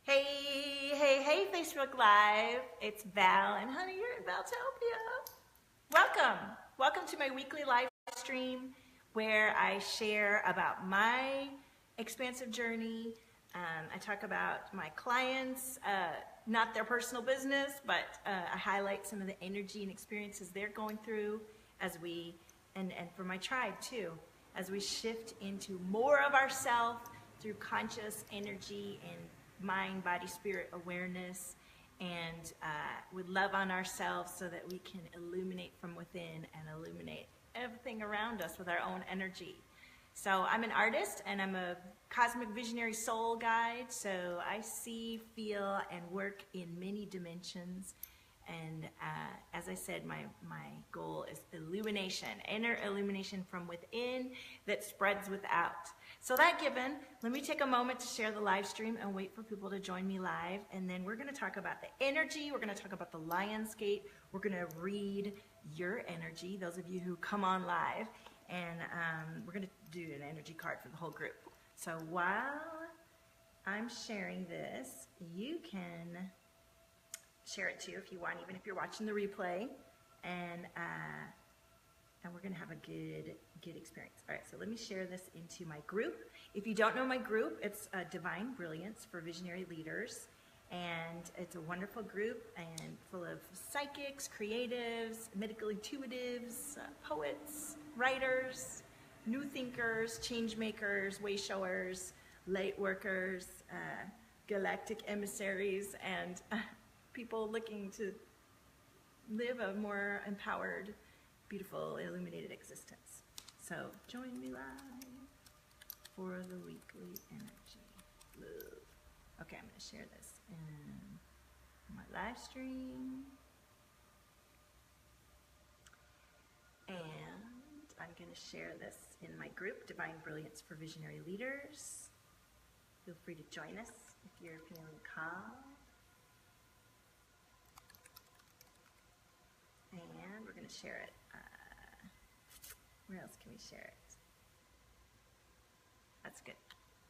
Hey, Facebook Live. It's Val, and honey, you're in Valtopia. Welcome to my weekly live stream where I share about my expansive journey. I talk about my clients, not their personal business, but I highlight some of the energy and experiences they're going through as we, and for my tribe too, as we shift into more of ourself through conscious energy and mind, body, spirit awareness, and we love on ourselves so that we can illuminate from within and illuminate everything around us with our own energy. So I'm an artist and I'm a cosmic visionary soul guide, so I see, feel, and work in many dimensions. And as I said, my goal is illumination, inner illumination from within that spreads without. So that given, let me take a moment to share the live stream and wait for people to join me live. And then we're going to talk about the energy. We're going to talk about the Lionsgate. We're going to read your energy, those of you who come on live. And we're going to do an energy card for the whole group. So while I'm sharing this, you can share it too if you want, even if you're watching the replay, and we're gonna have a good experience. All right, so let me share this into my group. If you don't know my group, it's Divine Brilliance for Visionary Leaders, and it's a wonderful group and full of psychics, creatives, medical intuitives, poets, writers, new thinkers, change makers, way showers, light workers, galactic emissaries, and people looking to live a more empowered, beautiful, illuminated existence. So join me live for the weekly energy. Love. Okay, I'm going to share this in my live stream. And I'm going to share this in my group, Divine Brilliance for Visionary Leaders. Feel free to join us if you're feeling called. And we're going to share it. Where else can we share it? That's good.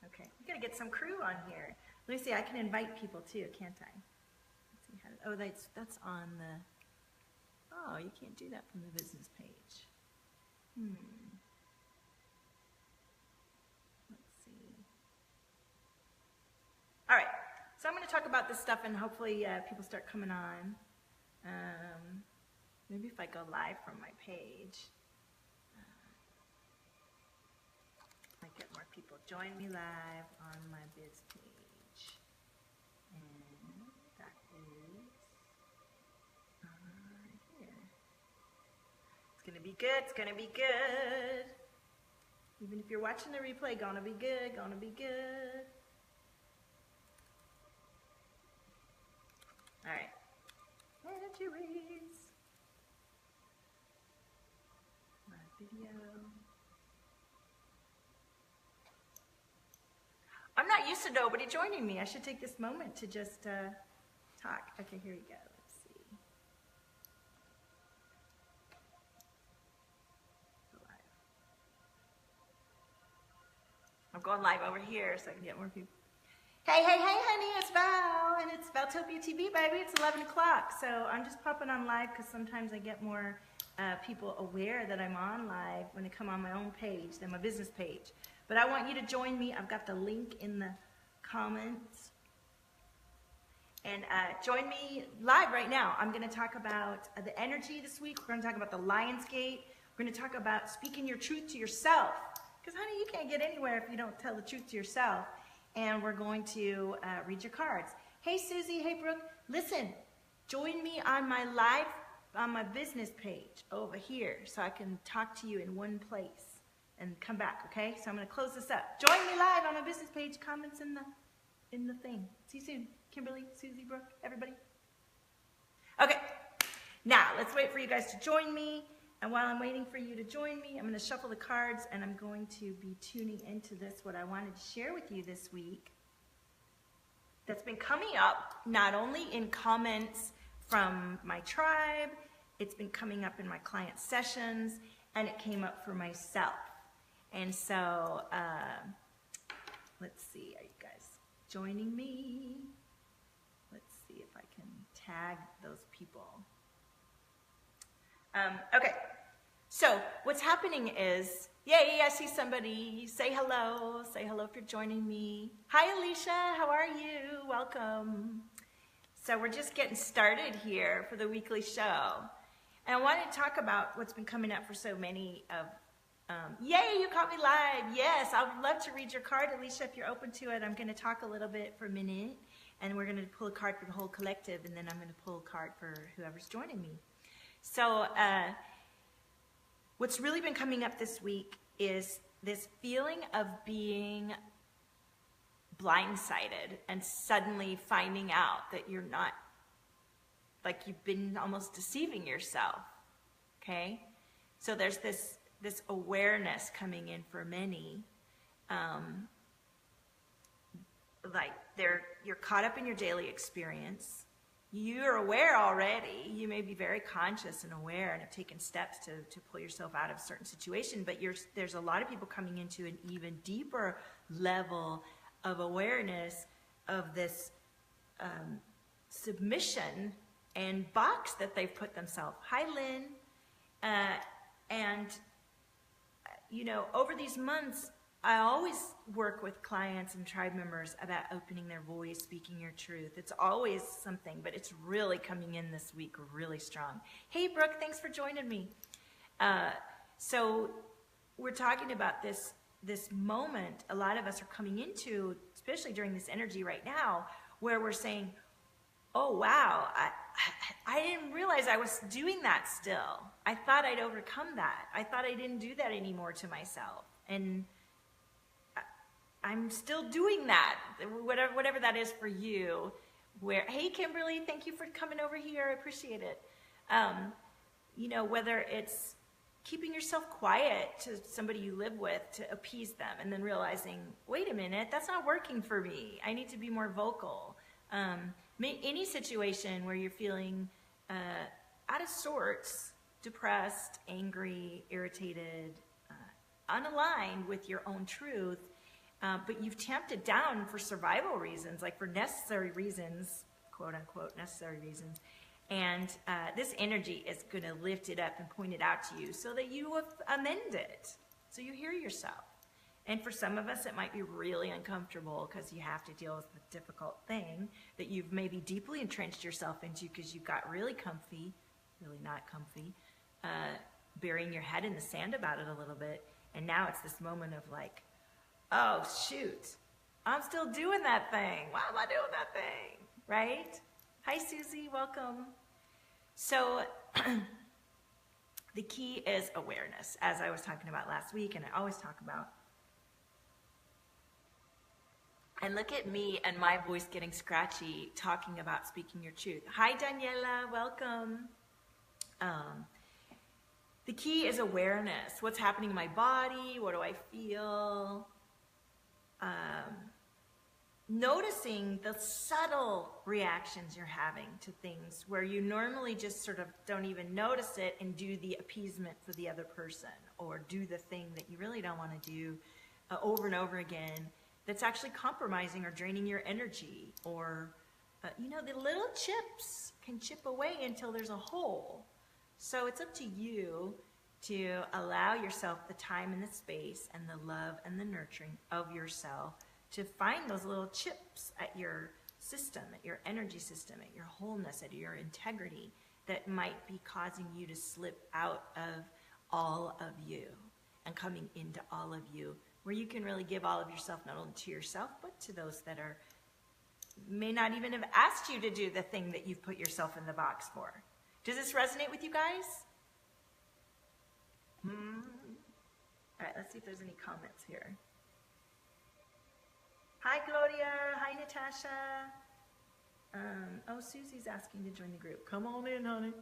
Okay, we got to get some crew on here. Let me see. I can invite people too, can't I? Let's see how to, oh, that's on the. Oh, you can't do that from the business page. Let's see. All right. So I'm going to talk about this stuff, and hopefully people start coming on. Maybe if I go live from my page, I get more people. Join me live on my biz page. And that is right here. It's going to be good. It's going to be good. Even if you're watching the replay, gonna be good. Gonna be good. All right. Energy reads. Video. I'm not used to nobody joining me. I should take this moment to just talk. Okay, here we go. Let's see. Live. I'm going live over here so I can get more people. Hey, honey, it's Val, and it's Valtopia TV, baby. It's 11 o'clock, so I'm just popping on live because sometimes I get more people aware that I'm on live when I come on my own page than my business page. But I want you to join me. I've got the link in the comments. And join me live right now. I'm going to talk about the energy this week. We're going to talk about the Lionsgate. We're going to talk about speaking your truth to yourself. Because, honey, you can't get anywhere if you don't tell the truth to yourself. And we're going to read your cards. Hey, Susie. Hey, Brooke. Listen, join me on my live on my business page over here so I can talk to you in one place and come back, okay? So I'm going to close this up. Join me live on my business page. Comments in the thing. See you soon. Kimberly, Susie, Brooke, everybody. Okay. Now, let's wait for you guys to join me. And while I'm waiting for you to join me, I'm going to shuffle the cards and I'm going to be tuning into this, what I wanted to share with you this week that's been coming up not only in comments from my tribe, it's been coming up in my client sessions, and it came up for myself. And so, let's see, are you guys joining me? tag those people. Okay, so what's happening is, yay, I see somebody. Say hello. Say hello if you're joining me. Hi, Alicia. How are you? Welcome. So we're just getting started here for the weekly show. And I wanted to talk about what's been coming up for so many of, yay, you caught me live. Yes, I would love to read your card, Alicia, if you're open to it. I'm going to talk a little bit for a minute, and we're going to pull a card for the whole collective, and then I'm going to pull a card for whoever's joining me. So what's really been coming up this week is this feeling of being blindsided and suddenly finding out that you're not, like you've been almost deceiving yourself, okay? So there's this awareness coming in for many, like you're caught up in your daily experience. You're aware already. You may be very conscious and aware and have taken steps to pull yourself out of a certain situation, but there's a lot of people coming into an even deeper level of awareness of this submission and box that they've put themselves. Hi, Lynn. And, you know, over these months, I always work with clients and tribe members about opening their voice, speaking your truth. It's always something, but it's really coming in this week really strong. Hey, Brooke, thanks for joining me. So we're talking about this moment a lot of us are coming into, especially during this energy right now, where we're saying, oh, wow, I didn't realize I was doing that still. I thought I'd overcome that. I thought I didn't do that anymore to myself. And I'm still doing that, whatever that is for you. Hey, Kimberly, thank you for coming over here. I appreciate it. You know, whether it's keeping yourself quiet to somebody you live with to appease them, and then realizing, wait a minute, that's not working for me. I need to be more vocal. Any situation where you're feeling out of sorts, depressed, angry, irritated, unaligned with your own truth, but you've tamped it down for survival reasons, like for necessary reasons, quote unquote, necessary reasons. And this energy is going to lift it up and point it out to you so that you amend it, so you hear yourself. And for some of us, it might be really uncomfortable because you have to deal with the difficult thing that you've maybe deeply entrenched yourself into because you got really comfy, really not comfy, burying your head in the sand about it a little bit. And now it's this moment of like, oh, shoot, I'm still doing that thing. Why am I doing that thing? Right? Hi, Susie. Welcome. So the key is awareness, as I was talking about last week, and I always talk about. And look at me and my voice getting scratchy talking about speaking your truth. Hi, Daniela. Welcome. The key is awareness. What's happening in my body? What do I feel? Noticing the subtle reactions you're having to things where you normally just sort of don't even notice it and do the appeasement for the other person, or do the thing that you really don't want to do over and over again that's actually compromising or draining your energy. Or, you know, the little chips can chip away until there's a hole. So it's up to you to allow yourself the time and the space and the love and the nurturing of yourself to find those little chips at your system, at your energy system, at your wholeness, at your integrity that might be causing you to slip out of all of you and coming into all of you, where you can really give all of yourself, not only to yourself, but to those that may not even have asked you to do the thing that you've put yourself in the box for. Does this resonate with you guys? All right, let's see if there's any comments here. Hi, Gloria. Hi, Natasha. Oh, Susie's asking to join the group. Come on in, honey.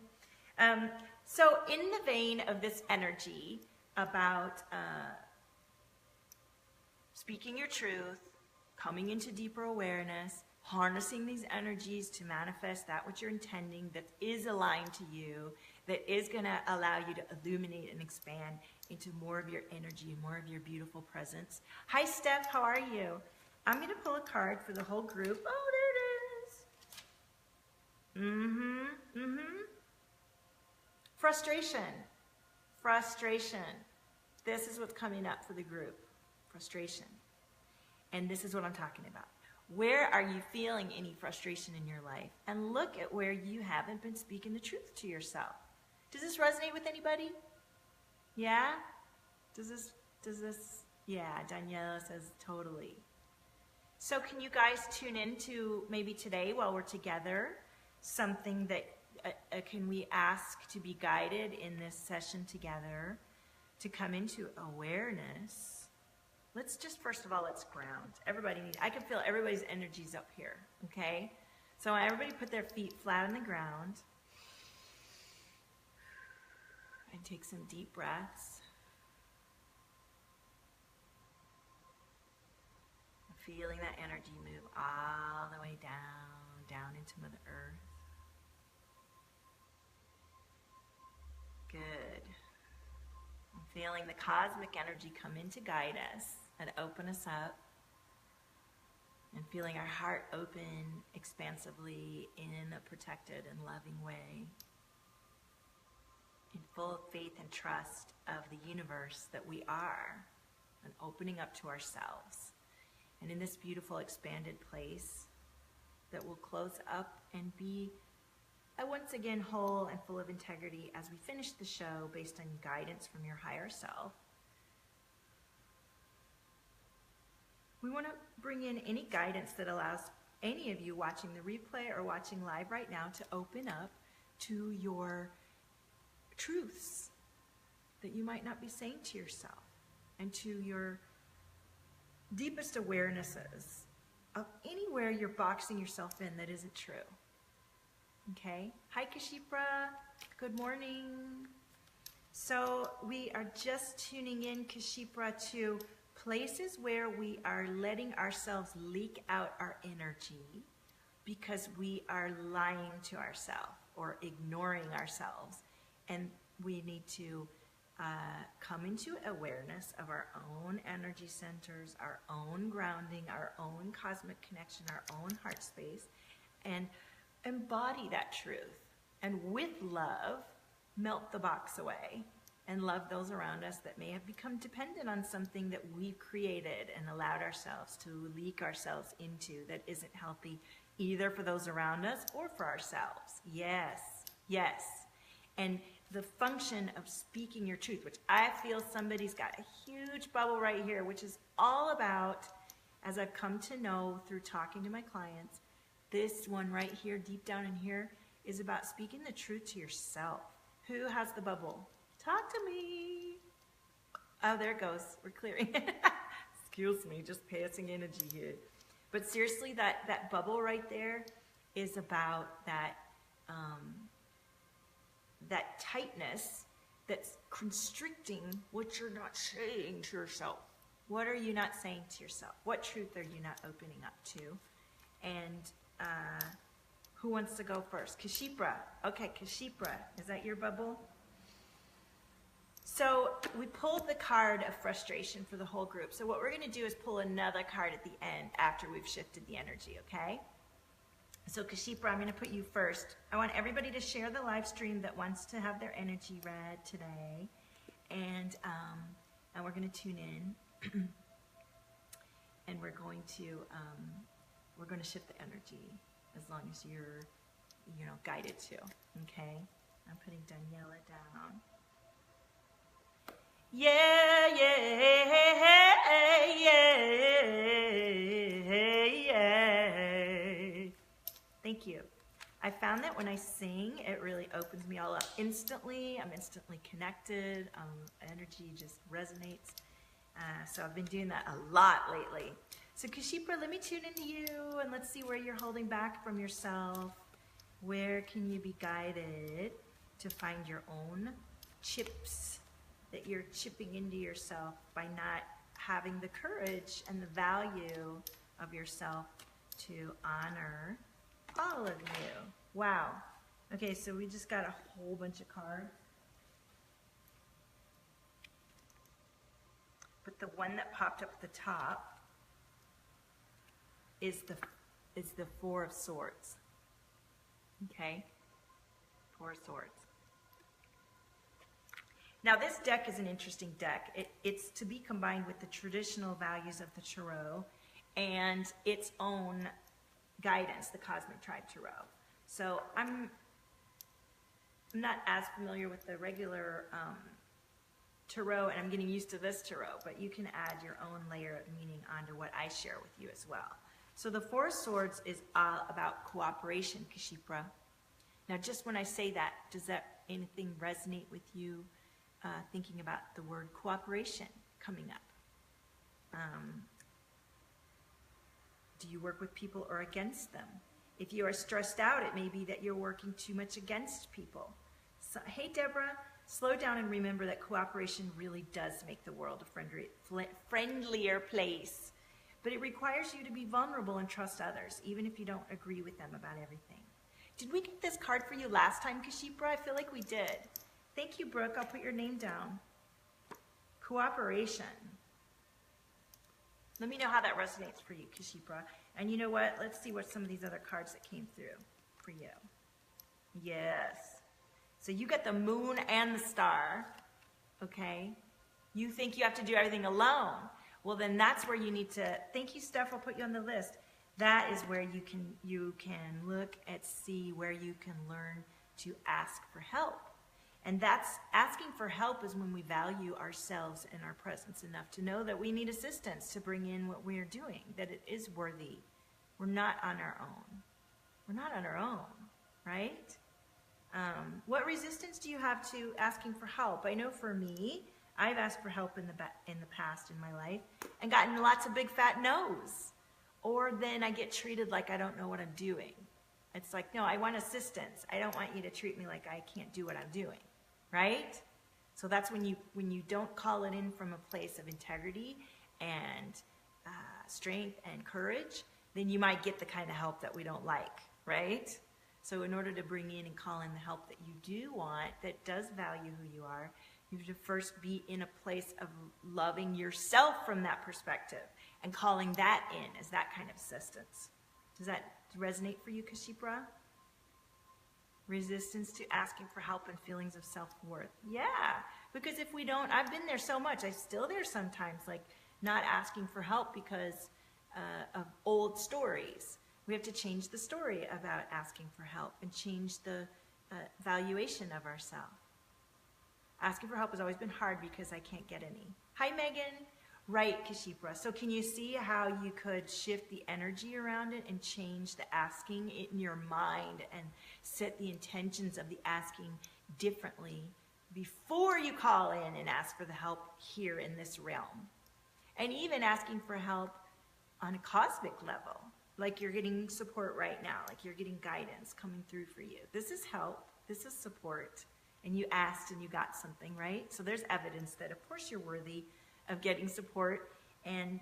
So in the vein of this energy about speaking your truth, coming into deeper awareness, harnessing these energies to manifest that which you're intending that is aligned to you, that is going to allow you to illuminate and expand into more of your energy and more of your beautiful presence. Hi, Steph. How are you? I'm going to pull a card for the whole group. Oh, there it is. Mm-hmm. Mm-hmm. Frustration. Frustration. This is what's coming up for the group. Frustration. And this is what I'm talking about. Where are you feeling any frustration in your life? And look at where you haven't been speaking the truth to yourself. Does this resonate with anybody? Yeah? Does this? Yeah, Daniela says totally. So can you guys tune in to maybe today while we're together, something that can we ask to be guided in this session together to come into awareness? Let's just, first of all, let's ground. I can feel everybody's energies up here, okay? So everybody put their feet flat on the ground and take some deep breaths. Feeling that energy move all the way down into Mother Earth. Good. I'm feeling the cosmic energy come in to guide us and open us up. And feeling our heart open expansively in a protected and loving way. In full faith and trust of the universe that we are. And opening up to ourselves. And in this beautiful expanded place that will close up and be once again whole and full of integrity as we finish the show based on guidance from your higher self. We want to bring in any guidance that allows any of you watching the replay or watching live right now to open up to your truths that you might not be saying to yourself and to your deepest awarenesses of anywhere you're boxing yourself in that isn't true. Okay? Hi, Kashipra. Good morning. So we are just tuning in, Kashipra, to places where we are letting ourselves leak out our energy because we are lying to ourselves or ignoring ourselves. And we need to come into awareness of our own energy centers, our own grounding, our own cosmic connection, our own heart space, and embody that truth. And with love, melt the box away and love those around us that may have become dependent on something that we've created and allowed ourselves to leak ourselves into that isn't healthy, either for those around us or for ourselves. Yes, yes. And the function of speaking your truth, which I feel somebody's got a huge bubble right here, which is all about, as I've come to know through talking to my clients, this one right here, deep down in here, is about speaking the truth to yourself. Who has the bubble? Talk to me. Oh, there it goes. We're clearing. Excuse me, just passing energy here. But seriously, that bubble right there is about that that tightness that's constricting what you're not saying to yourself. What are you not saying to yourself? What truth are you not opening up to? And who wants to go first? Kashipra. Okay, Kashipra. Is that your bubble? So we pulled the card of frustration for the whole group. So what we're going to do is pull another card at the end after we've shifted the energy, okay? So Kashipra, I'm going to put you first. I want everybody to share the live stream that wants to have their energy read today. And we're going to tune in. And we're going to shift the energy as long as you're, guided to. Okay? I'm putting Daniela down. Yeah, yeah. Thank you. I found that when I sing, it really opens me all up instantly. I'm instantly connected. Energy just resonates. So I've been doing that a lot lately. So Kashipra, let me tune into you and let's see where you're holding back from yourself. Where can you be guided to find your own chips that you're chipping into yourself by not having the courage and the value of yourself to honor all of you. Wow. Okay, so we just got a whole bunch of cards. But the one that popped up at the top is the Four of Swords. Okay, Four of Swords. Now this deck is an interesting deck. It's to be combined with the traditional values of the Tarot and its own guidance, the Cosmic Tribe Tarot. So I'm not as familiar with the regular Tarot, and I'm getting used to this Tarot, but you can add your own layer of meaning onto what I share with you as well. So the Four of Swords is about cooperation, Kashipra. Now just when I say that, does that anything resonate with you, thinking about the word cooperation coming up? Do you work with people or against them? If you are stressed out, it may be that you're working too much against people. So, hey, Deborah, slow down and remember that cooperation really does make the world a friendlier place. But it requires you to be vulnerable and trust others, even if you don't agree with them about everything. Did we get this card for you last time, Kashipra? I feel like we did. Thank you, Brooke. I'll put your name down. Cooperation. Let me know how that resonates for you, Kashipra. And you know what? Let's see what some of these other cards that came through for you. Yes. So you got the Moon and the Star, okay? You think you have to do everything alone. Well, then that's where you need to, thank you, Steph, I'll put you on the list. That is where you can look at, see where you can learn to ask for help. And that's, asking for help is when we value ourselves and our presence enough to know that we need assistance to bring in what we are doing, that it is worthy. We're not on our own. We're not on our own, right? What resistance do you have to asking for help? I know for me, I've asked for help in the past in my life and gotten lots of big fat no's. Or then I get treated like I don't know what I'm doing. It's like, no, I want assistance. I don't want you to treat me like I can't do what I'm doing, right? So that's when you don't call it in from a place of integrity and strength and courage, then you might get the kind of help that we don't like, right? So in order to bring in and call in the help that you do want, that does value who you are, you have to first be in a place of loving yourself from that perspective and calling that in as that kind of assistance. Does that resonate for you, Kashipra? Resistance to asking for help and feelings of self-worth. Yeah, because if we don't, I've been there so much. I'm still there sometimes, like not asking for help because of old stories. We have to change the story about asking for help and change the valuation of ourselves. Asking for help has always been hard because I can't get any. Hi, Megan. Right, Kashipra. So can you see how you could shift the energy around it and change the asking in your mind and set the intentions of the asking differently before you call in and ask for the help here in this realm? And even asking for help on a cosmic level, like you're getting support right now, like you're getting guidance coming through for you. This is help. This is support. And you asked and you got something, right? So there's evidence that, of course, you're worthy of getting support. And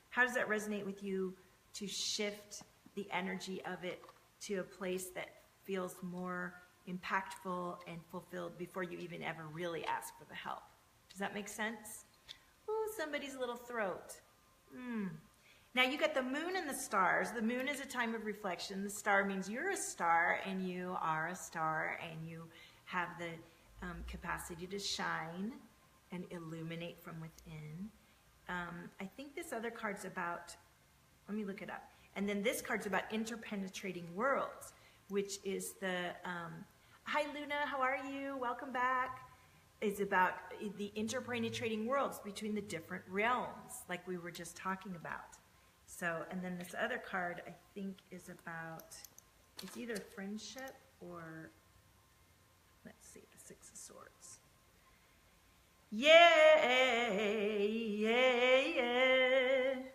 how does that resonate with you to shift the energy of it to a place that feels more impactful and fulfilled before you even ever really ask for the help? Does that make sense? Ooh, somebody's little throat. Now you got the moon and the stars. The moon is a time of reflection. The star means you're a star and you are a star and you have the capacity to shine and illuminate from within. I think this other card's about, let me look it up. And then this card's about interpenetrating worlds, which is the, hi Luna, how are you? Welcome back. Is about the interpenetrating worlds between the different realms, like we were just talking about. So, and then this other card, I think, is about, it's either friendship or, let's see, the Six of Swords. Yay, yay, yay,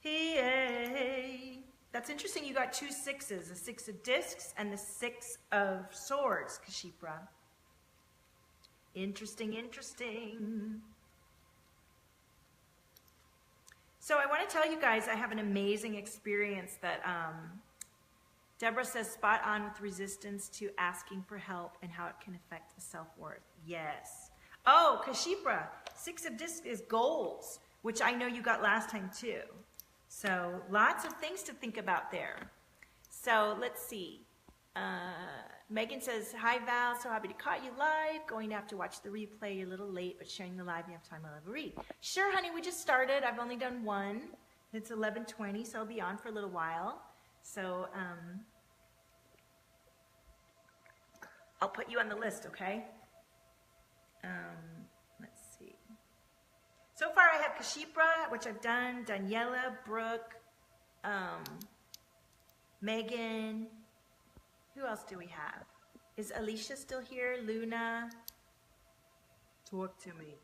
yay. That's interesting, you got two sixes, the Six of Discs and the Six of Swords, Kashipra. Interesting, interesting. So I want to tell you guys, I have an amazing experience that Deborah says, spot on with resistance to asking for help and how it can affect the self-worth. Yes. Oh, Kashipra, Six of Discs is goals, which I know you got last time too. So lots of things to think about there. So let's see. Megan says, hi Val, so happy to caught you live. Going to have to watch the replay. You're a little late, but sharing the live, you have time, I'll have a read. Sure, honey, we just started. I've only done one. It's 11:20, so I'll be on for a little while. So I'll put you on the list, okay? Let's see. So far I have Kashipra, which I've done, Daniela, Brooke, Megan. Who else do we have? Is Alicia still here? Luna? Talk to me.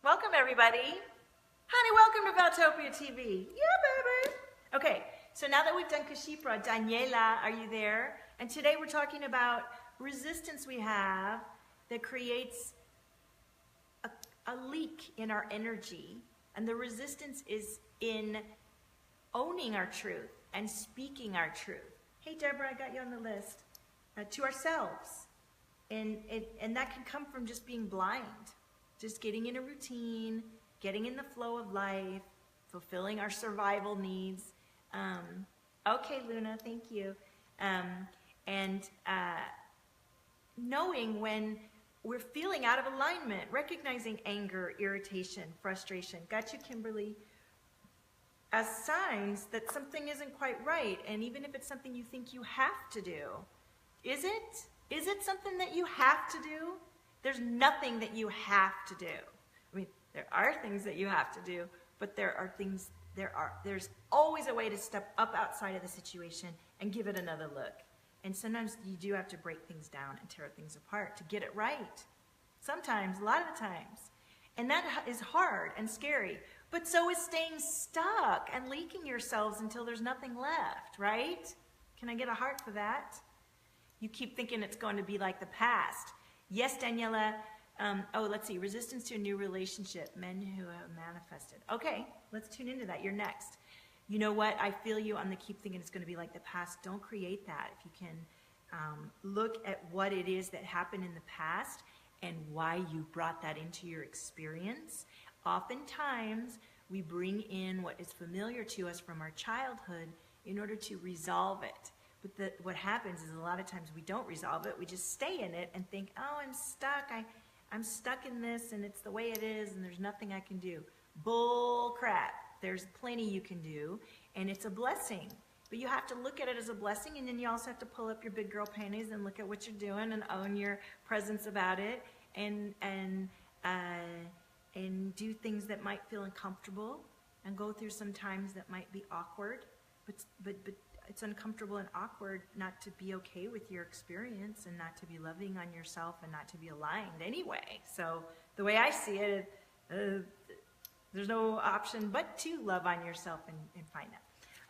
Welcome, everybody. Honey, welcome to Valtopia TV. Yeah, baby. Okay, so now that we've done Kashipra, Daniela, are you there? And today we're talking about resistance we have that creates a leak in our energy. And the resistance is in owning our truth and speaking our truth. Hey, Deborah, I got you on the list. To ourselves. And that can come from just being blind. Just getting in a routine, getting in the flow of life, fulfilling our survival needs. Okay, Luna, thank you. Knowing when we're feeling out of alignment, recognizing anger, irritation, frustration. Got you, Kimberly. As signs that something isn't quite right, and even if it's something you think you have to do, is it? Is it something that you have to do? There's nothing that you have to do. I mean, there are things that you have to do, but there's always a way to step up outside of the situation and give it another look. And sometimes you do have to break things down and tear things apart to get it right. Sometimes, a lot of the times. And that is hard and scary. But so is staying stuck and leaking yourselves until there's nothing left, right? Can I get a heart for that? You keep thinking it's going to be like the past. Yes, Daniela. Let's see. Resistance to a new relationship. Men who have manifested. Okay, let's tune into that. You're next. You know what? I feel you on the keep thinking it's going to be like the past. Don't create that. If you can look at what it is that happened in the past and why you brought that into your experience. Oftentimes, we bring in what is familiar to us from our childhood in order to resolve it. But what happens is a lot of times we don't resolve it. We just stay in it and think, oh, I'm stuck. I'm stuck in this, and it's the way it is, and there's nothing I can do. Bull crap. There's plenty you can do, and it's a blessing. But you have to look at it as a blessing, and then you also have to pull up your big girl panties and look at what you're doing and own your presence about it, and do things that might feel uncomfortable, and go through some times that might be awkward. But it's uncomfortable and awkward not to be okay with your experience and not to be loving on yourself and not to be aligned anyway. So the way I see it, there's no option but to love on yourself and find that.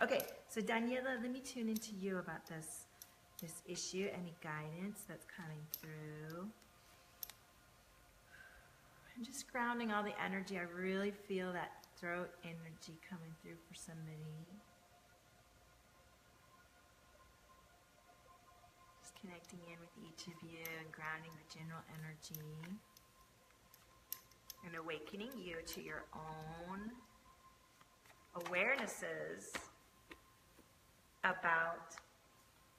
Okay, so Daniela, let me tune into you about this issue. Any guidance that's coming through? I'm just grounding all the energy. I really feel that throat energy coming through for somebody. Just connecting in with each of you and grounding the general energy. And awakening you to your own awarenesses about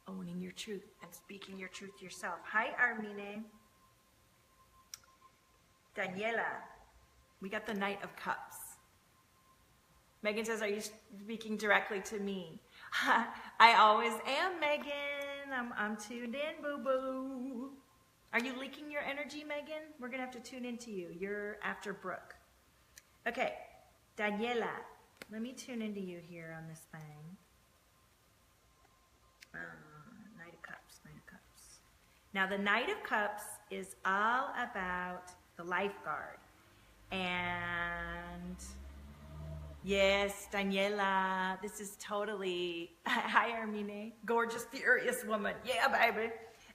owning your truth and speaking your truth to yourself. Hi, Armine. Daniela, we got the Knight of Cups. Megan says, are you speaking directly to me? I always am, Megan. I'm tuned in, boo-boo. Are you leaking your energy, Megan? We're going to have to tune into you. You're after Brooke. Okay, Daniela, let me tune into you here on this thing. Knight of Cups, Knight of Cups. Now, the Knight of Cups is all about the lifeguard. And yes, Daniela, this is totally, hi Armine, gorgeous, furious woman. Yeah, baby.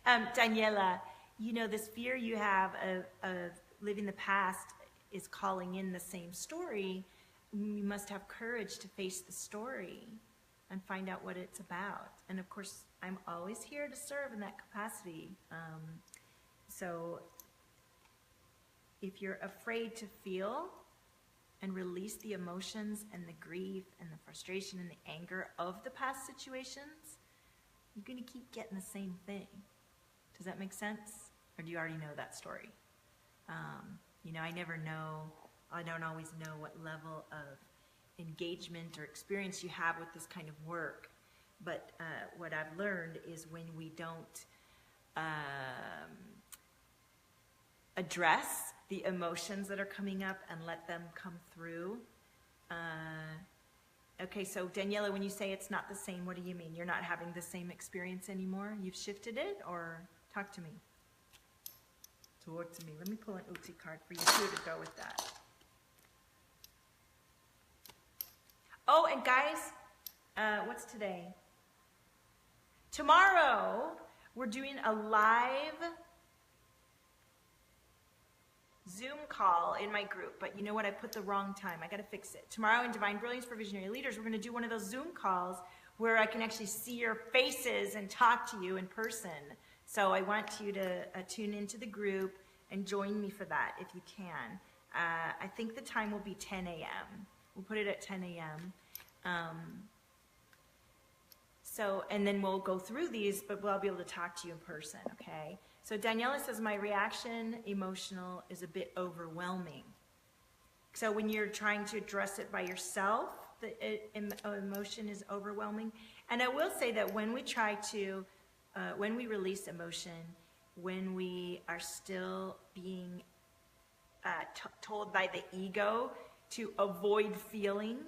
Daniela, you know, this fear you have of living the past is calling in the same story. You must have courage to face the story and find out what it's about. And of course, I'm always here to serve in that capacity. So if you're afraid to feel and release the emotions and the grief and the frustration and the anger of the past situations, you're going to keep getting the same thing. Does that make sense? Or do you already know that story? I never know, I don't always know what level of engagement or experience you have with this kind of work. But what I've learned is when we don't address the emotions that are coming up and let them come through. Okay, so Daniela, when you say it's not the same, what do you mean? You're not having the same experience anymore? You've shifted it, or talk to me? Talk to me. Let me pull an Uti card for you too to go with that. Oh, and guys, what's today? Tomorrow, we're doing a live Zoom call in my group, but you know what? I put the wrong time. I got to fix it. Tomorrow in Divine Brilliance for Visionary Leaders, we're going to do one of those Zoom calls where I can actually see your faces and talk to you in person. So I want you to tune into the group and join me for that if you can. I think the time will be 10 a.m. We'll put it at 10 a.m. And then we'll go through these, but we'll be able to talk to you in person, okay? So Daniela says, my reaction, emotional, is a bit overwhelming. So when you're trying to address it by yourself, the emotion is overwhelming. And I will say that when we try to, when we release emotion, when we are still being told by the ego to avoid feeling,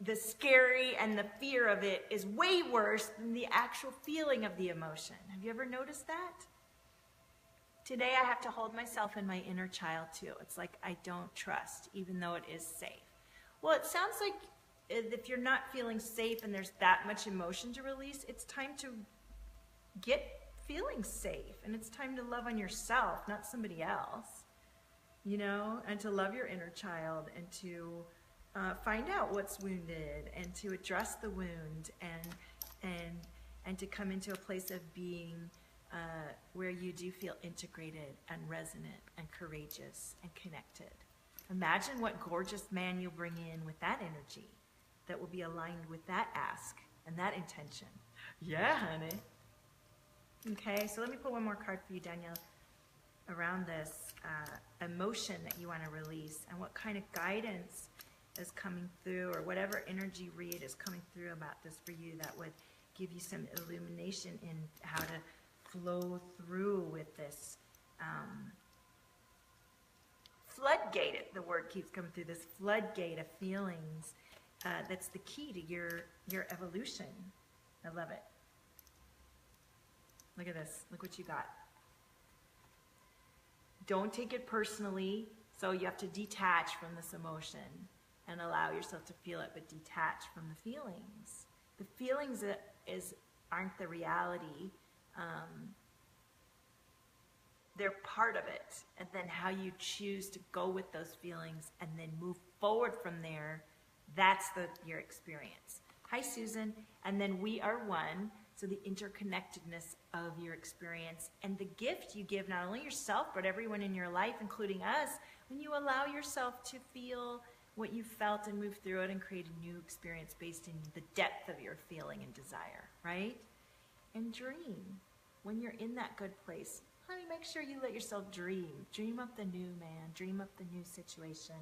the scary and the fear of it is way worse than the actual feeling of the emotion. Have you ever noticed that? Today I have to hold myself and my inner child too. It's like I don't trust, even though it is safe. Well, it sounds like if you're not feeling safe and there's that much emotion to release, it's time to get feeling safe. And it's time to love on yourself, not somebody else, and to love your inner child and to find out what's wounded and to address the wound and to come into a place of being where you do feel integrated and resonant and courageous and connected. Imagine what gorgeous man you'll bring in with that energy that will be aligned with that ask and that intention. Yeah, honey. Okay, so let me pull one more card for you, Danielle, around this emotion that you want to release and what kind of guidance is coming through, or whatever energy read is coming through about this for you that would give you some illumination in how to flow through with this floodgate. The word keeps coming through, this floodgate of feelings that's the key to your evolution. I love it. Look at this. Look what you got. Don't take it personally, so you have to detach from this emotion and allow yourself to feel it, but detach from the feelings. The feelings aren't the reality. They're part of it. And then how you choose to go with those feelings and then move forward from there, that's your experience. Hi, Susan. And then we are one. So the interconnectedness of your experience and the gift you give not only yourself, but everyone in your life, including us, when you allow yourself to feel what you felt and move through it and create a new experience based in the depth of your feeling and desire, right? And dream. When you're in that good place, honey, make sure you let yourself dream. Dream up the new man. Dream up the new situation.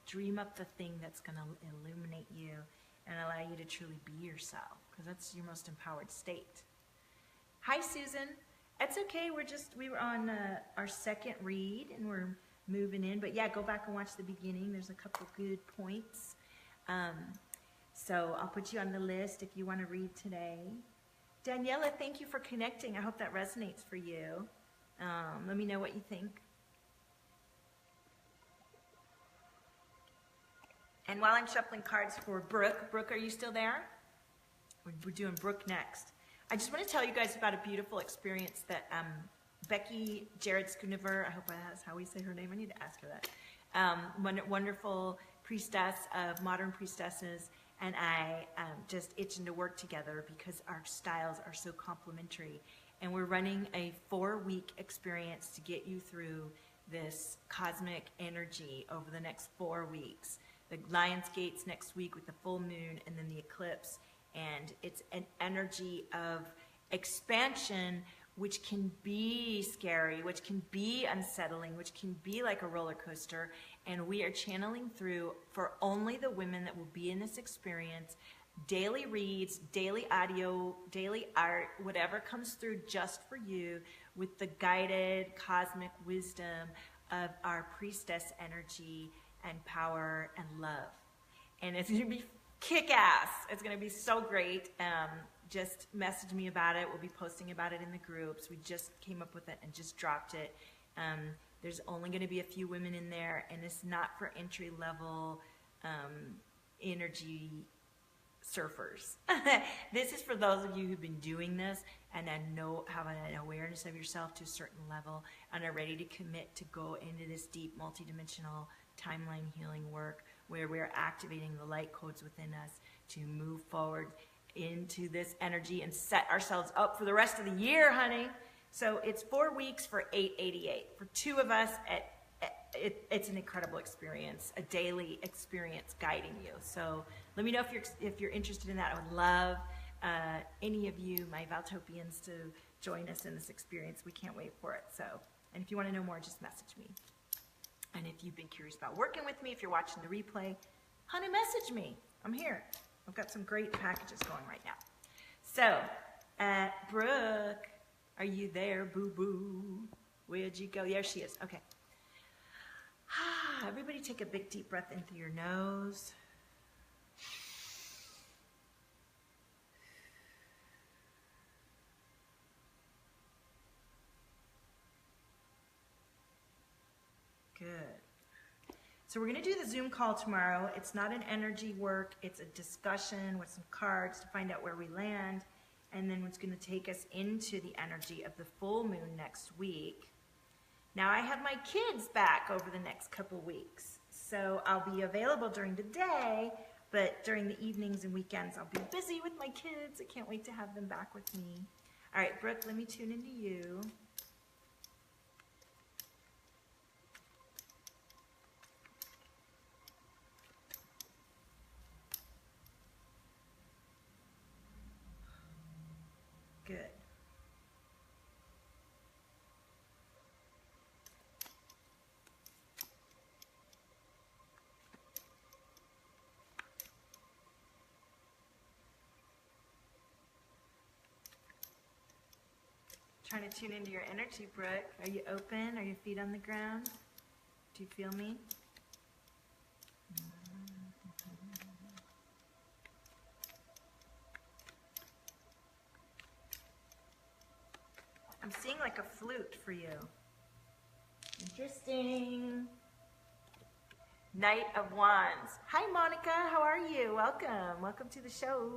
Dream up the thing that's going to illuminate you and allow you to truly be yourself, because that's your most empowered state. Hi, Susan. It's okay. We were on our second read, and we're moving in. But yeah, go back and watch the beginning. There's a couple good points. So I'll put you on the list if you want to read today. Daniela, thank you for connecting. I hope that resonates for you. Let me know what you think. And while I'm shuffling cards for Brooke, Brooke, are you still there? We're doing Brooke next. I just want to tell you guys about a beautiful experience that Becky Jared Schoonover, I hope that's how we say her name. I need to ask her that. Wonderful priestess of modern priestesses, and I just itching to work together because our styles are so complementary. And we're running a 4-week experience to get you through this cosmic energy over the next 4 weeks. The Lion's Gates next week with the full moon and then the eclipse. And it's an energy of expansion, which can be scary, which can be unsettling, which can be like a roller coaster. And we are channeling through, for only the women that will be in this experience, daily reads, daily audio, daily art, whatever comes through just for you, with the guided cosmic wisdom of our priestess energy and power and love. And it's going to be kick-ass. It's going to be so great. Just message me about it. We'll be posting about it in the groups. We just came up with it and just dropped it. There's only going to be a few women in there, and it's not for entry-level energy surfers. This is for those of you who've been doing this and then have an awareness of yourself to a certain level and are ready to commit to go into this deep multidimensional timeline healing work, where we're activating the light codes within us to move forward into this energy and set ourselves up for the rest of the year, honey. So it's 4 weeks for $888. For two of us, it's an incredible experience, a daily experience guiding you. So let me know if you're interested in that. I would love any of you, my Valtopians, to join us in this experience. We can't wait for it. So, and if you want to know more, just message me. And if you've been curious about working with me, if you're watching the replay, honey, message me. I'm here. I've got some great packages going right now. So, Brooke, are you there, boo-boo? Where'd you go? There she is. Okay. Everybody take a big deep breath in through your nose. Good. So we're going to do the Zoom call tomorrow. It's not an energy work. It's a discussion with some cards to find out where we land. And then it's going to take us into the energy of the full moon next week. Now I have my kids back over the next couple weeks. So I'll be available during the day, but during the evenings and weekends I'll be busy with my kids. I can't wait to have them back with me. All right, Brooke, let me tune into you. Good. Trying to tune into your energy, Brooke. Are you open? Are your feet on the ground? Do you feel me? I'm seeing like a flute for you. Interesting. Knight of Wands. Hi, Monica. How are you? Welcome. Welcome to the show.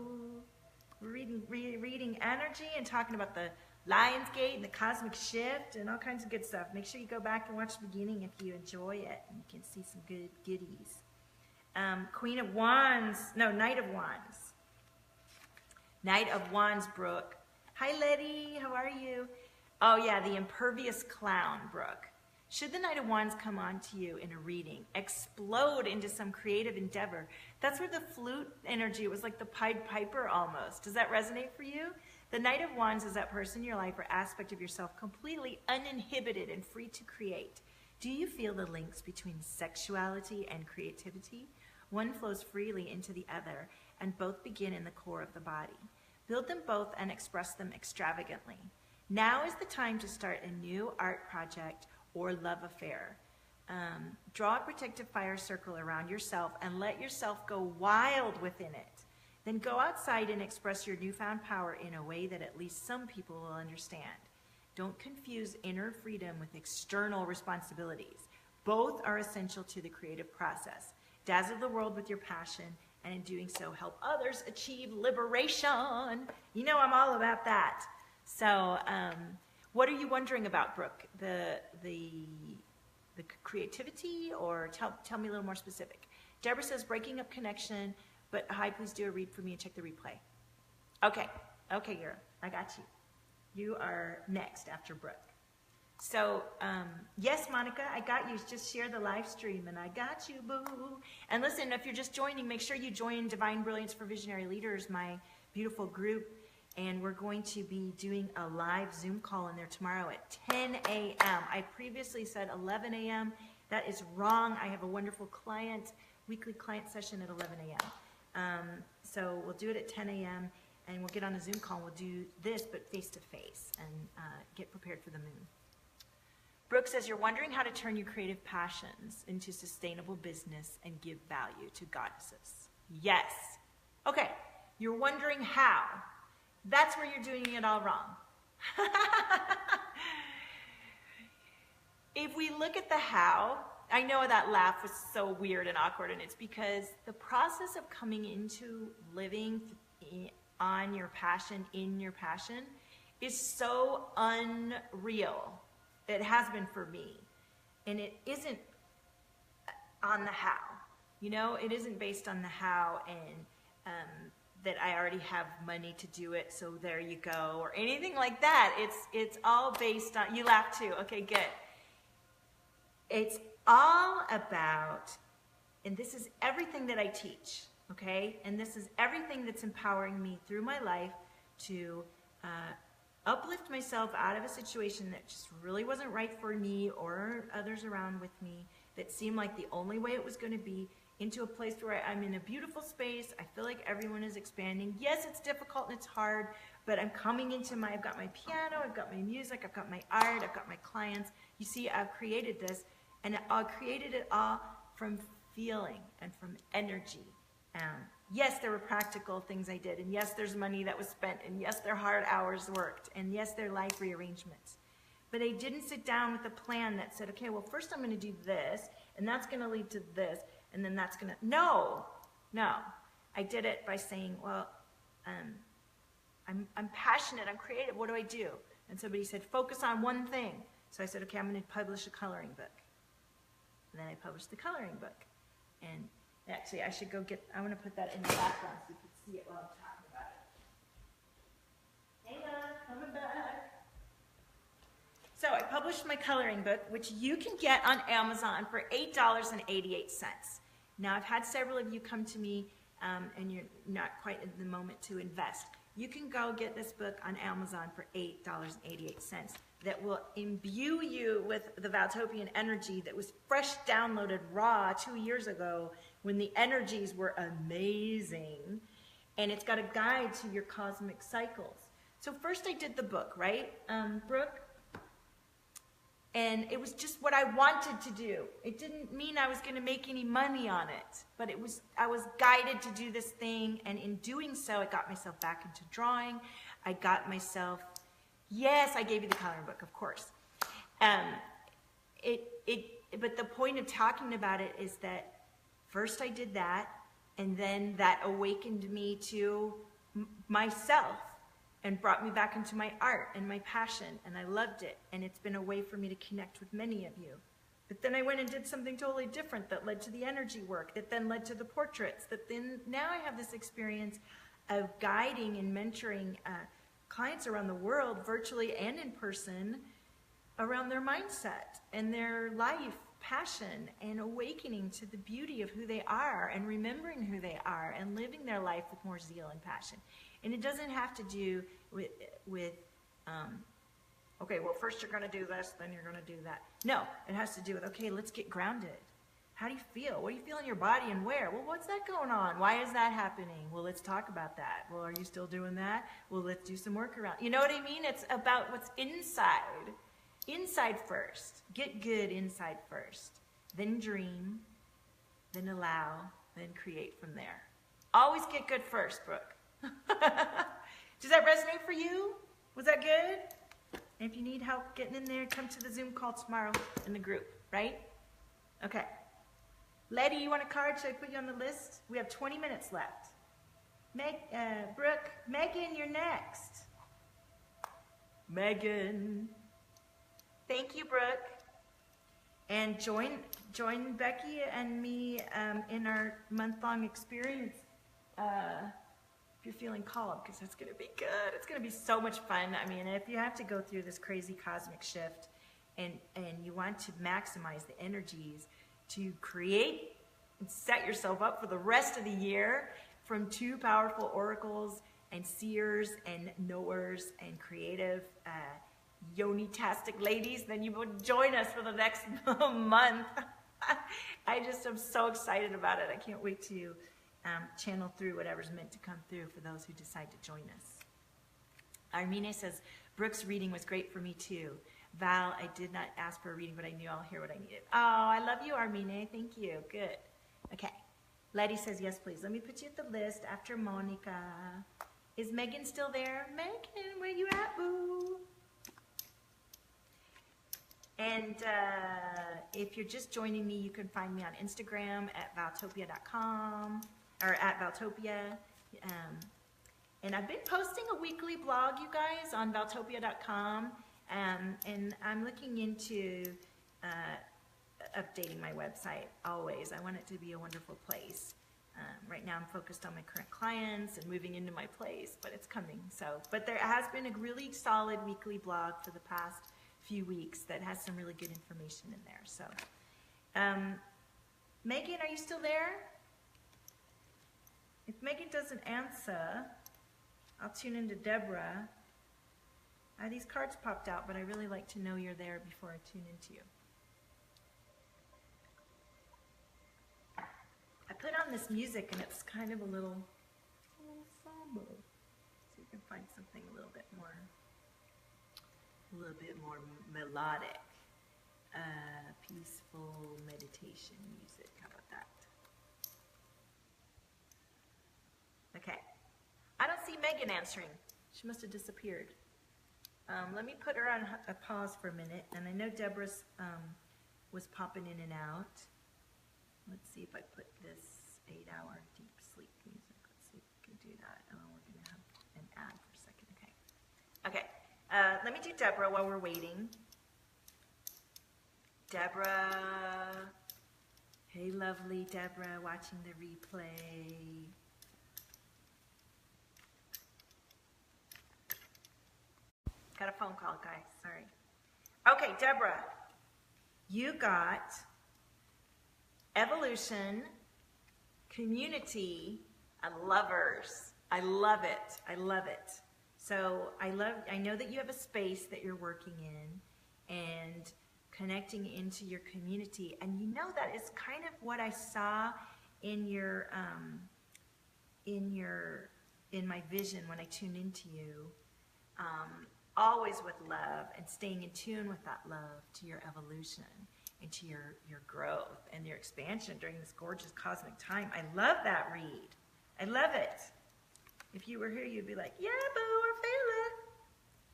We're reading energy and talking about the Lion's Gate and the cosmic shift and all kinds of good stuff. Make sure you go back and watch the beginning if you enjoy it, and you can see some good goodies. Queen of Wands. No, Knight of Wands. Knight of Wands, Brooke. Hi, Letty. How are you? Oh, yeah, the impervious clown, Brooke. Should the Knight of Wands come on to you in a reading, explode into some creative endeavor. That's where the flute energy, it was like the Pied Piper almost. Does that resonate for you? The Knight of Wands is that person in your life or aspect of yourself completely uninhibited and free to create. Do you feel the links between sexuality and creativity? One flows freely into the other, and both begin in the core of the body. Build them both and express them extravagantly. Now is the time to start a new art project or love affair. Draw a protective fire circle around yourself and let yourself go wild within it. Then go outside and express your newfound power in a way that at least some people will understand. Don't confuse inner freedom with external responsibilities. Both are essential to the creative process. Dazzle the world with your passion, and in doing so, help others achieve liberation. You know I'm all about that. So, what are you wondering about, Brooke? The creativity, or tell me a little more specific. Deborah says, breaking up connection, but hi, please do a read for me and check the replay. Okay, Yura, I got you. You are next after Brooke. So, yes, Monica, I got you. Just share the live stream, and I got you, boo. And listen, if you're just joining, make sure you join Divine Brilliance for Visionary Leaders, my beautiful group. And we're going to be doing a live Zoom call in there tomorrow at 10 a.m. I previously said 11 a.m. That is wrong. I have a wonderful weekly client session at 11 a.m. So we'll do it at 10 a.m. and we'll get on a Zoom call. We'll do this, but face-to-face, and get prepared for the moon. Brooke says, you're wondering how to turn your creative passions into sustainable business and give value to goddesses. Yes. Okay, you're wondering how. That's where you're doing it all wrong. If we look at the how, I know that laugh was so weird and awkward, and it's because the process of coming into living on your passion, in your passion, is so unreal. It has been for me. And it isn't on the how. You know, it isn't based on the how and that I already have money to do it, so there you go, or anything like that. It's all based on, you laugh too, okay, good. It's all about, and this is everything that I teach, okay? And this is everything that's empowering me through my life to uplift myself out of a situation that just really wasn't right for me or others around with me, that seemed like the only way it was going to be, into a place where I'm in a beautiful space. I feel like everyone is expanding. Yes, it's difficult and it's hard, but I'm coming into I've got my piano, I've got my music, I've got my art, I've got my clients. You see, I've created this, and I created it all from feeling and from energy. Yes, there were practical things I did, and yes, there's money that was spent, and yes, there are hard hours worked, and yes, there are life rearrangements. But I didn't sit down with a plan that said, okay, well, first I'm going to do this, and that's going to lead to this, and then that's going to, no. I did it by saying, well, I'm passionate, I'm creative, what do I do? And somebody said, focus on one thing. So I said, okay, I'm going to publish a coloring book. And then I published the coloring book. And actually, I should go I want to put that in the background so you can see it while I'm talking about it. Hang on, coming back. So I published my coloring book, which you can get on Amazon for $8.88. Now, I've had several of you come to me, and you're not quite in the moment to invest. You can go get this book on Amazon for $8.88 that will imbue you with the Valtopian energy that was fresh downloaded raw 2 years ago when the energies were amazing. And it's got a guide to your cosmic cycles. So first I did the book, right, Brooke? And it was just what I wanted to do. It didn't mean I was going to make any money on it, but I was guided to do this thing, and in doing so, I got myself back into drawing. I got myself, yes, I gave you the coloring book, of course. But the point of talking about it is that first I did that, and then that awakened me to myself, and brought me back into my art and my passion, and I loved it, and it's been a way for me to connect with many of you. But then I went and did something totally different that led to the energy work, that then led to the portraits, that then now I have this experience of guiding and mentoring clients around the world, virtually and in person, around their mindset and their life, passion, and awakening to the beauty of who they are, and remembering who they are, and living their life with more zeal and passion. And it doesn't have to do with okay, well, first you're going to do this, then you're going to do that. No, it has to do with, okay, let's get grounded. How do you feel? What do you feel in your body, and where? Well, what's that going on? Why is that happening? Well, let's talk about that. Well, are you still doing that? Well, let's do some work around. You know what I mean? It's about what's inside. Inside first. Get good inside first. Then dream. Then allow. Then create from there. Always get good first, Brooke. Does that resonate for you? Was that good? And if you need help getting in there, come to the Zoom call tomorrow in the group, right? Okay. Letty, you want a card? Should I put you on the list? We have 20 minutes left. Brooke, Megan, you're next. Megan. Thank you, Brooke. And join Becky and me in our month-long experience if you're feeling called, because it's going to be good. It's going to be so much fun. I mean, if you have to go through this crazy cosmic shift and you want to maximize the energies to create and set yourself up for the rest of the year from two powerful oracles and seers and knowers and creative yoni-tastic ladies, then you would join us for the next month. I just am so excited about it. I can't wait to channel through whatever's meant to come through for those who decide to join us. Armine says, Brooke's reading was great for me too. Val, I did not ask for a reading, but I knew I'll hear what I needed. Oh, I love you, Armine. Thank you. Good. Okay. Letty says, yes, please. Let me put you at the list after Monica. Is Megan still there? Megan, where you at, boo? And if you're just joining me, you can find me on Instagram at valtopia.com or at Valtopia. And I've been posting a weekly blog, you guys, on valtopia.com. And I'm looking into updating my website always. I want it to be a wonderful place. Right now I'm focused on my current clients and moving into my place, but it's coming. But there has been a really solid weekly blog for the past few weeks that has some really good information in there. So, Megan, are you still there? If Megan doesn't answer, I'll tune into Deborah. These cards popped out, but I really like to know you're there before I tune into you. I put on this music and it's kind of a little somber. So you can find something a little bit more melodic, peaceful meditation music. How about that? Okay. I don't see Megan answering. She must have disappeared. Let me put her on a pause for a minute. And I know Deborah's was popping in and out. Let's see if I put this 8-hour deep sleep music. Let's see if we can do that. Oh, we're going to have an ad for a second. Okay. Okay. Let me do Deborah while we're waiting. Deborah. Hey, lovely Deborah, watching the replay. Got a phone call, guys. Sorry. Okay, Deborah. You got evolution, community, and lovers. I love it. I love it. So I know that you have a space that you're working in and connecting into your community. And you know that is kind of what I saw in my vision when I tuned into you. Always with love and staying in tune with that love to your evolution and to your growth and your expansion during this gorgeous cosmic time. I love that read. I love it. If you were here, you'd be like, yeah, boo, we're feeling.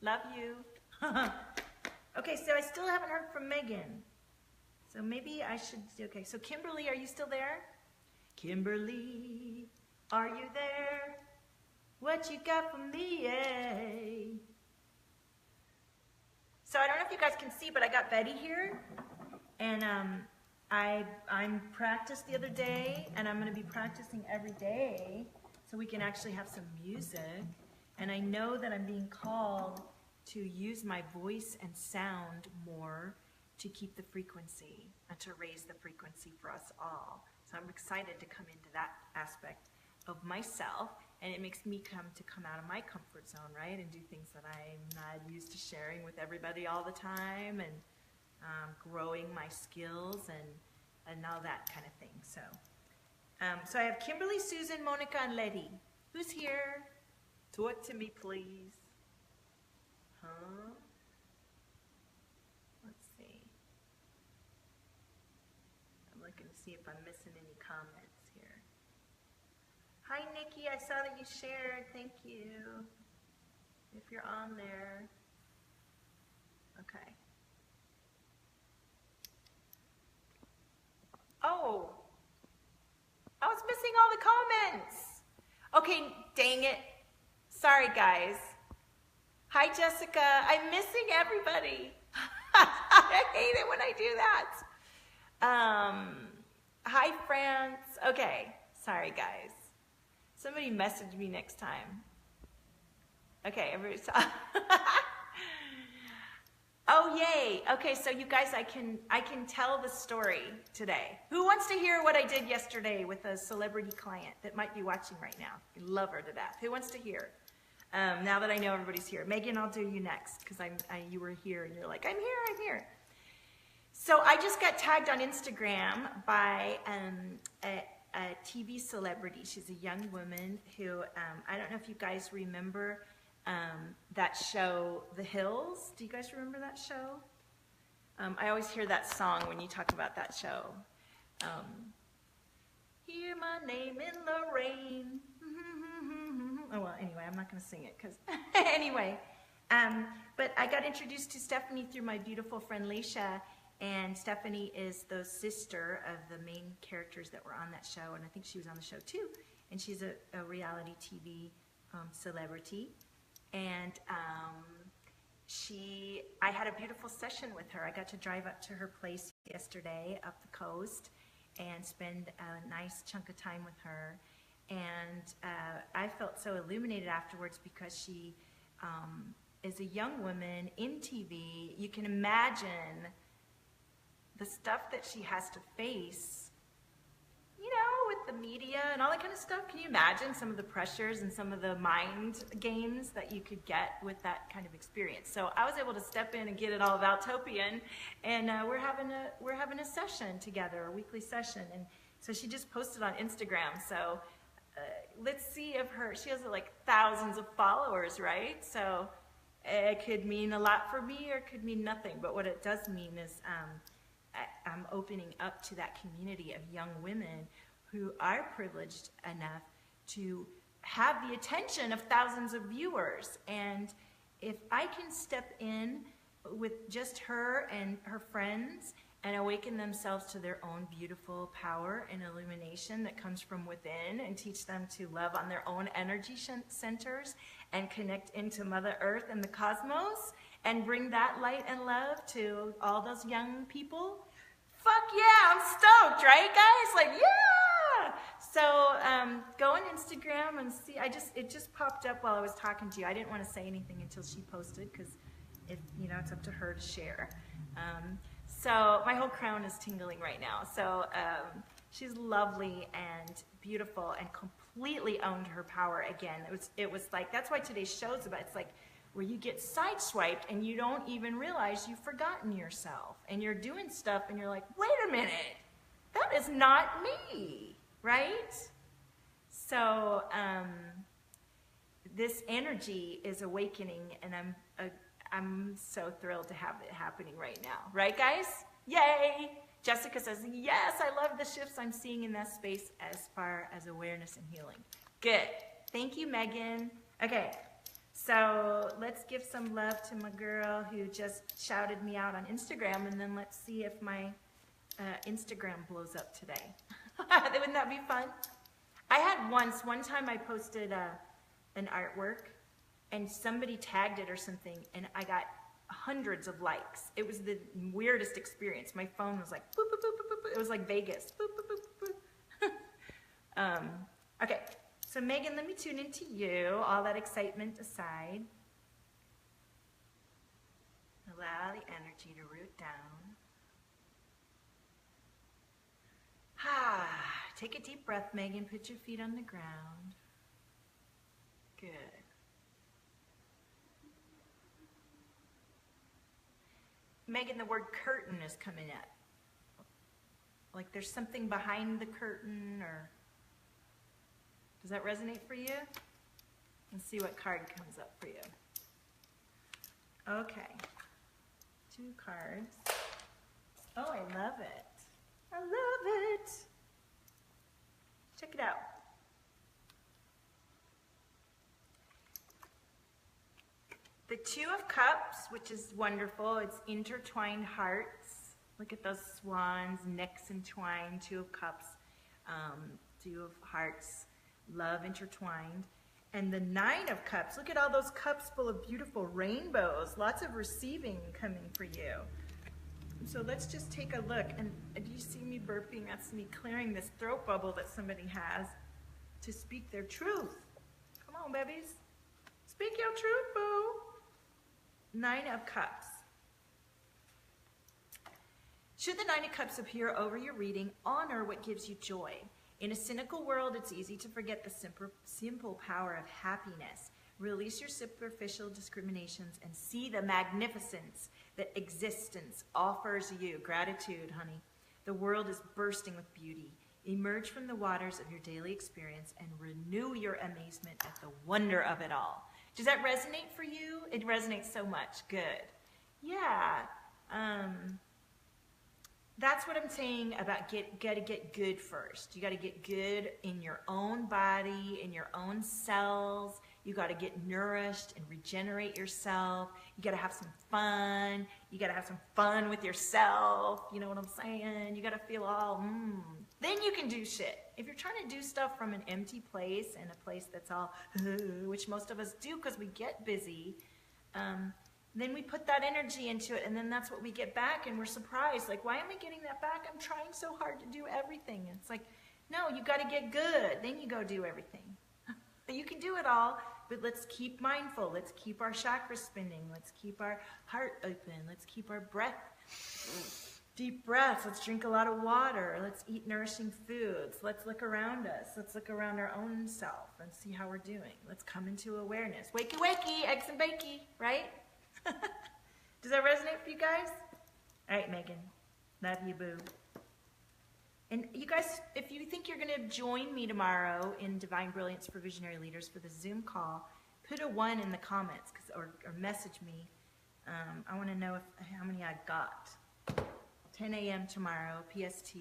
Love you. Okay, so I still haven't heard from Megan. So maybe I should, okay, so Kimberly, are you still there? Kimberly, are you there? What you got for me, eh? So I don't know if you guys can see, but I got Betty here, and I'm practiced the other day, and I'm going to be practicing every day so we can actually have some music. And I know that I'm being called to use my voice and sound more to keep the frequency and to raise the frequency for us all. So I'm excited to come into that aspect of myself, and it makes me come out of my comfort zone, right, and do things that I'm not used to sharing with everybody all the time, and growing my skills and all that kind of thing. So, so I have Kimberly, Susan, Monica, and Letty. Who's here? Talk to me, please. Huh? Let's see. I'm looking to see if I'm missing any comments here. Hi, Nikki. I saw that you shared. Thank you. If you're on there. Okay. Oh. I was missing all the comments. Okay, dang it. Sorry, guys. Hi, Jessica. I'm missing everybody. I hate it when I do that. Hi, France. Okay. Sorry, guys. Somebody message me next time. Okay, everybody saw. Oh, yay. Okay, so you guys, I can tell the story today. Who wants to hear what I did yesterday with a celebrity client that might be watching right now? I love her to death. Who wants to hear? Now that I know everybody's here. Megan, I'll do you next because you were here and you're like, I'm here. So I just got tagged on Instagram by a TV celebrity. She's a young woman who, I don't know if you guys remember that show, The Hills. Do you guys remember that show? I always hear that song when you talk about that show. Hear my name in the rain. Oh, well, anyway, I'm not going to sing it because, anyway. But I got introduced to Stephanie through my beautiful friend Leisha, and Stephanie is the sister of the main characters that were on that show, and I think she was on the show too. And she's a reality TV celebrity. And I had a beautiful session with her. I got to drive up to her place yesterday up the coast and spend a nice chunk of time with her. And I felt so illuminated afterwards because she is a young woman in TV. You can imagine the stuff that she has to face, you know, with the media and all that kind of stuff. Can you imagine some of the pressures and some of the mind games that you could get with that kind of experience? So I was able to step in and get it all Valtopian, and we're having a session together, a weekly session. And so she just posted on Instagram. So let's see if she has like thousands of followers, right? So it could mean a lot for me or it could mean nothing. But what it does mean is I'm opening up to that community of young women who are privileged enough to have the attention of thousands of viewers. And if I can step in with just her and her friends and awaken themselves to their own beautiful power and illumination that comes from within, and teach them to love on their own energy centers and connect into Mother Earth and the cosmos, and bring that light and love to all those young people, fuck yeah, I'm stoked, right, guys? Like, yeah! So go on Instagram and see. It just popped up while I was talking to you. I didn't want to say anything until she posted because it's up to her to share. So my whole crown is tingling right now. So she's lovely and beautiful and completely owned her power again. It was like, that's why today's show's about, it's like where you get sideswiped and you don't even realize you've forgotten yourself and you're doing stuff and you're like, wait a minute, that is not me, right? So this energy is awakening, and I'm so thrilled to have it happening right now. Right, guys? Yay! Jessica says, yes, I love the shifts I'm seeing in that space as far as awareness and healing. Good. Thank you, Megan. Okay, so let's give some love to my girl who just shouted me out on Instagram, and then let's see if my Instagram blows up today. Wouldn't that be fun? I had one time I posted an artwork, and somebody tagged it or something, and I got hundreds of likes. It was the weirdest experience. My phone was like, boop, boop, boop, boop, boop. It was like Vegas. Boop, boop, boop, boop. Okay, so Megan, let me tune into you, all that excitement aside. Allow the energy to root down. Take a deep breath, Megan. Put your feet on the ground. Good. Megan, the word curtain is coming up. Like there's something behind the curtain, or does that resonate for you? Let's see what card comes up for you. Okay. 2 cards. Oh, I love it. I love it. Check it out. The 2 of Cups, which is wonderful. It's intertwined hearts. Look at those swans, necks entwined. 2 of Cups, 2 of Hearts, love intertwined. And the 9 of Cups, look at all those cups full of beautiful rainbows. Lots of receiving coming for you. So let's just take a look. And do you see me burping? That's me clearing this throat bubble that somebody has to speak their truth. Come on, babies. Speak your truth, boo. 9 of Cups. Should the Nine of Cups appear over your reading, honor what gives you joy. In a cynical world, it's easy to forget the simple power of happiness. Release your superficial discriminations and see the magnificence that existence offers you. Gratitude, honey. The world is bursting with beauty. Emerge from the waters of your daily experience and renew your amazement at the wonder of it all. Does that resonate for you? It resonates so much. Good. Yeah. That's what I'm saying about gotta get good first. You got to get good in your own body, in your own cells. You got to get nourished and regenerate yourself. You got to have some fun. You got to have some fun with yourself. You know what I'm saying? You got to feel all, Then you can do shit. If you're trying to do stuff from an empty place and a place that's all, which most of us do because we get busy, then we put that energy into it, and then that's what we get back, and we're surprised. Like, why am I getting that back? I'm trying so hard to do everything. It's like, no, you got to get good. Then you go do everything. You can do it all, but let's keep mindful. Let's keep our chakras spinning. Let's keep our heart open. Let's keep our breath, deep breaths. Let's drink a lot of water. Let's eat nourishing foods. Let's look around us. Let's look around our own self and see how we're doing. Let's come into awareness. Wakey, wakey, eggs and bakey, right? Does that resonate for you guys? All right, Megan. Love you, boo. And you guys, if you think you're going to join me tomorrow in Divine Brilliance for Visionary Leaders for the Zoom call, put a 1 in the comments or message me. I want to know how many I got. 10 a.m. tomorrow, PST,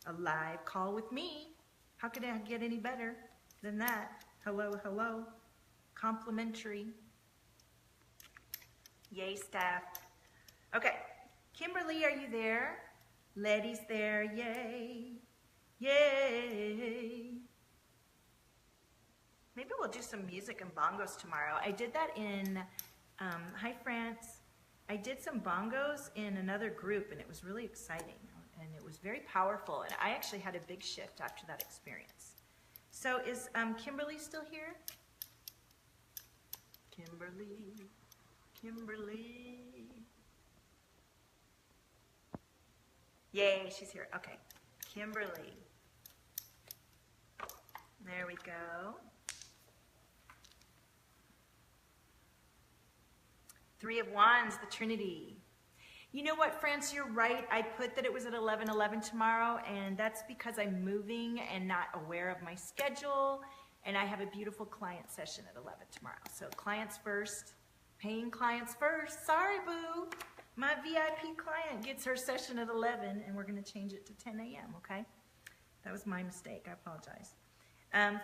a live call with me. How could I get any better than that? Hello, hello. Complimentary. Yay, staff. Okay, Kimberly, are you there? Letty's there, yay, yay. Maybe we'll do some music and bongos tomorrow. I did that in, hi France. I did some bongos in another group, and it was really exciting, and it was very powerful, and I actually had a big shift after that experience. So is Kimberly still here? Kimberly. Yay, she's here. Okay. Kimberly. There we go. 3 of Wands, the Trinity. You know what, France, you're right. I put that it was at 11:11 tomorrow, and that's because I'm moving and not aware of my schedule, and I have a beautiful client session at 11 tomorrow. So clients first. Paying clients first. Sorry, boo. My VIP client gets her session at 11, and we're going to change it to 10 a.m., okay? That was my mistake. I apologize.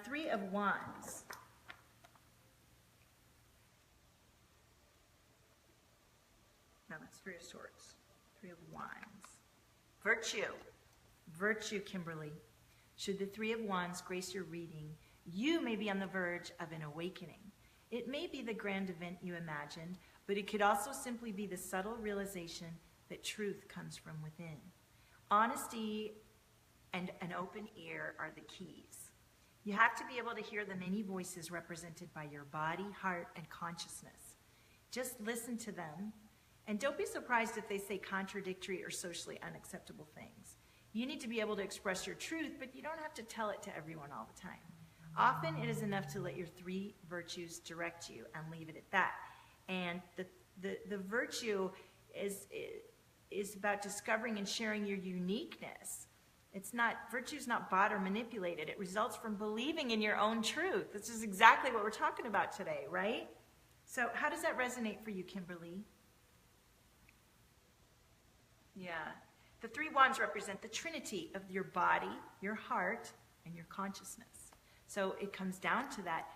3 of Wands. No, that's 3 of Swords. 3 of Wands. Virtue. Virtue, Kimberly. Should the 3 of Wands grace your reading, you may be on the verge of an awakening. It may be the grand event you imagined, but it could also simply be the subtle realization that truth comes from within. Honesty and an open ear are the keys. You have to be able to hear the many voices represented by your body, heart, and consciousness. Just listen to them, and don't be surprised if they say contradictory or socially unacceptable things. You need to be able to express your truth, but you don't have to tell it to everyone all the time. Often it is enough to let your 3 virtues direct you and leave it at that. And the virtue is about discovering and sharing your uniqueness. Virtue's not bought or manipulated. It results from believing in your own truth. This is exactly what we're talking about today, right? So how does that resonate for you, Kimberly? Yeah. The 3 wands represent the trinity of your body, your heart, and your consciousness. So it comes down to that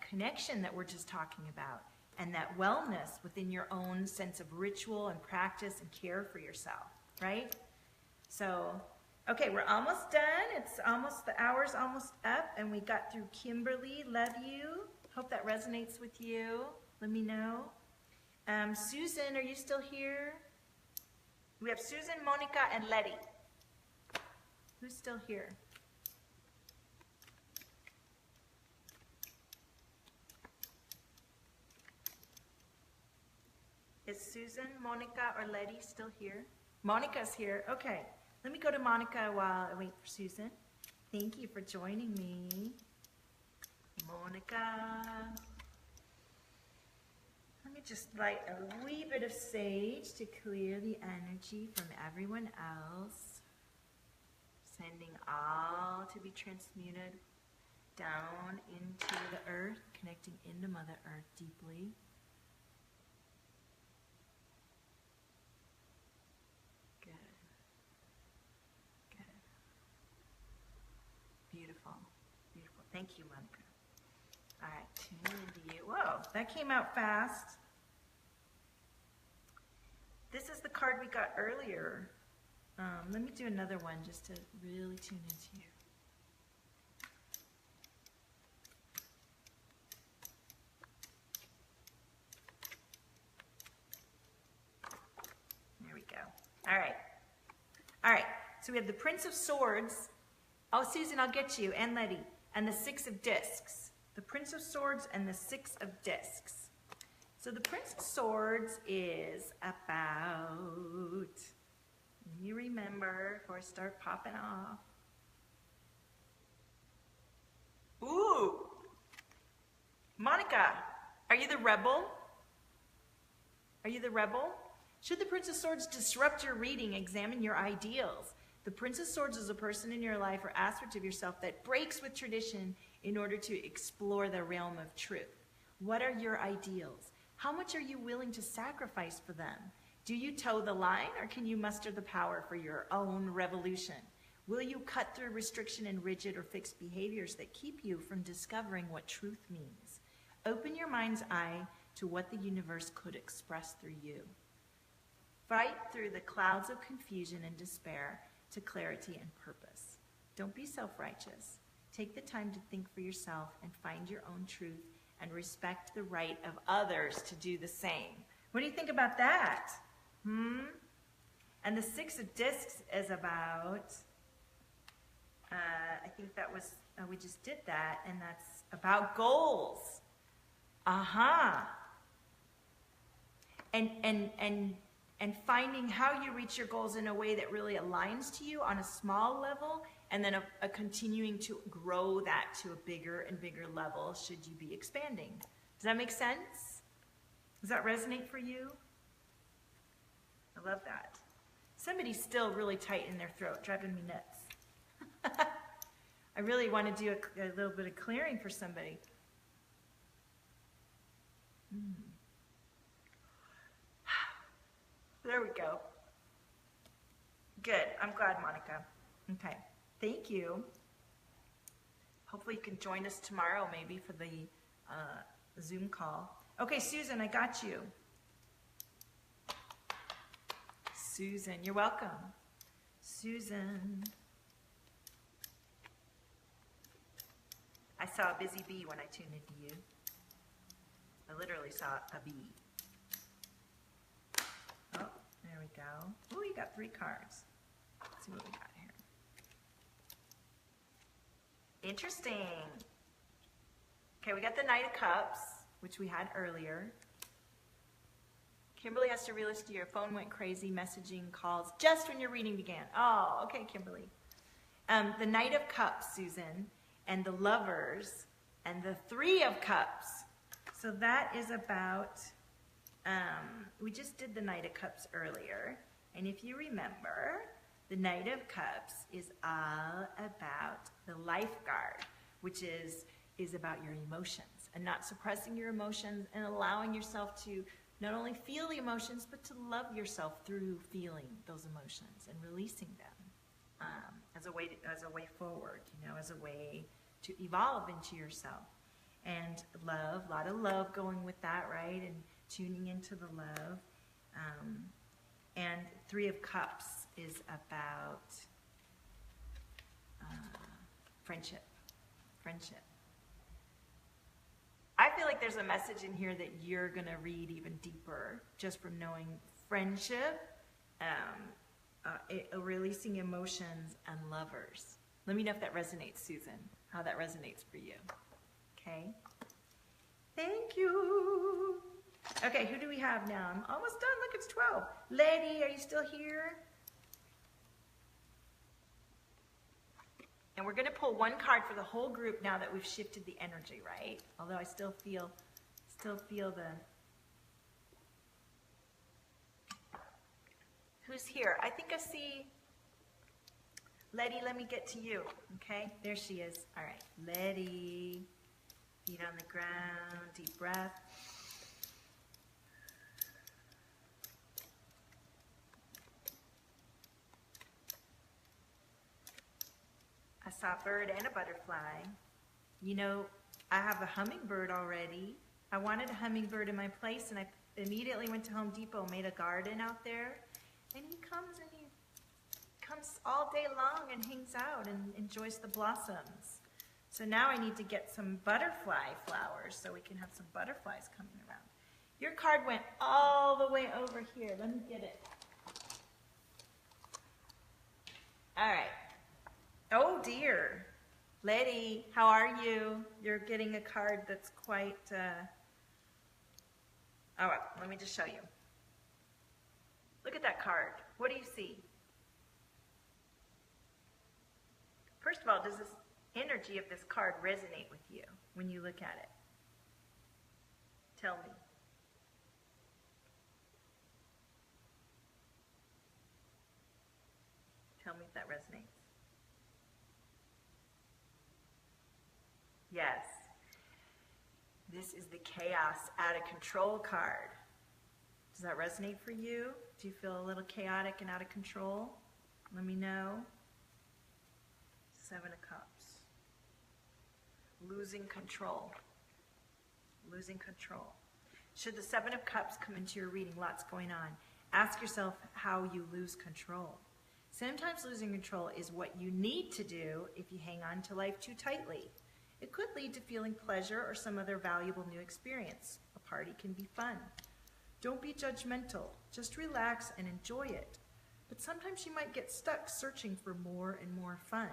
connection that we're just talking about, and that wellness within your own sense of ritual and practice and care for yourself, right? So, okay, we're almost done. The hour's almost up, and we got through Kimberly. Love you. Hope that resonates with you. Let me know. Susan, are you still here? We have Susan, Monica, and Letty. Who's still here? Is Susan, Monica, or Letty still here? Monica's here. Okay, let me go to Monica while I wait for Susan. Thank you for joining me. Monica. Let me just light a wee bit of sage to clear the energy from everyone else. Sending all to be transmuted down into the earth, connecting into Mother Earth deeply. Good. Good. Beautiful. Beautiful. Thank you, Monica. All right, tune into you. Whoa, that came out fast. This is the card we got earlier. Let me do another one just to really tune into you. There we go. All right. All right. So we have the Prince of Swords. Oh, Susan, I'll get you. And Letty. And the Six of Discs. The Prince of Swords and the Six of Discs. So the Prince of Swords is about, you remember before I start popping off. Ooh, Monica, are you the rebel? Are you the rebel? Should the Prince of Swords disrupt your reading, examine your ideals? The Prince of Swords is a person in your life or aspect of yourself that breaks with tradition in order to explore the realm of truth. What are your ideals? How much are you willing to sacrifice for them? Do you toe the line, or can you muster the power for your own revolution? Will you cut through restriction and rigid or fixed behaviors that keep you from discovering what truth means? Open your mind's eye to what the universe could express through you. Fight through the clouds of confusion and despair to clarity and purpose. Don't be self-righteous. Take the time to think for yourself and find your own truth and respect the right of others to do the same. What do you think about that? And the Six of Discs is about, I think that was, we just did that, and that's about goals. And finding how you reach your goals in a way that really aligns to you on a small level, and then a continuing to grow that to a bigger and bigger level should you be expanding. Does that make sense? Does that resonate for you? I love that. Somebody's still really tight in their throat, driving me nuts. I really want to do a little bit of clearing for somebody. There we go. Good. I'm glad, Monica. Okay. Thank you. Hopefully you can join us tomorrow maybe for the Zoom call. Okay, Susan, I got you. Susan, you're welcome. Susan. I saw a busy bee when I tuned into you. I literally saw a bee. Oh, there we go. Oh, you got 3 cards. Let's see what we got here. Interesting. Okay, we got the Knight of Cups, which we had earlier. Kimberly has to re-listen to your phone went crazy, messaging, calls, just when your reading began. Oh, okay, Kimberly. The Knight of Cups, Susan, and the Lovers, and the 3 of Cups. So that is about, we just did the Knight of Cups earlier. And if you remember, the Knight of Cups is all about the lifeguard, which is about your emotions and not suppressing your emotions and allowing yourself to not only feel the emotions, but to love yourself through feeling those emotions and releasing them as a way forward, you know, as a way to evolve into yourself. And love, a lot of love going with that, right? And tuning into the love. And 3 of Cups is about friendship. Friendship. I feel like there's a message in here that you're going to read even deeper just from knowing friendship, releasing emotions, and lovers. Let me know if that resonates, Susan, how that resonates for you. Okay? Thank you. Okay, who do we have now? I'm almost done. Look, it's 12. Lady, are you still here? And we're going to pull one card for the whole group now that we've shifted the energy, right? Although I still feel the... Who's here? I think I see... Letty, let me get to you, okay? There she is. All right, Letty. Feet on the ground, deep breath. I saw a bird and a butterfly. You know, I have a hummingbird already. I wanted a hummingbird in my place, and I immediately went to Home Depot, made a garden out there, and he comes all day long and hangs out and enjoys the blossoms. So now I need to get some butterfly flowers so we can have some butterflies coming around. Your card went all the way over here. Let me get it. All right. Oh dear. Letty, how are you? You're getting a card that's quite... All right, let me just show you. Look at that card. What do you see? First of all, does this energy of this card resonate with you when you look at it? Tell me. Tell me if that resonates. Yes. This is the chaos out of control card. Does that resonate for you? Do you feel a little chaotic and out of control? Let me know. 7 of Cups. Losing control. Losing control. Should the 7 of Cups come into your reading, lots going on, ask yourself how you lose control. Sometimes losing control is what you need to do if you hang on to life too tightly. It could lead to feeling pleasure or some other valuable new experience. A party can be fun. Don't be judgmental. Just relax and enjoy it. But sometimes you might get stuck searching for more and more fun.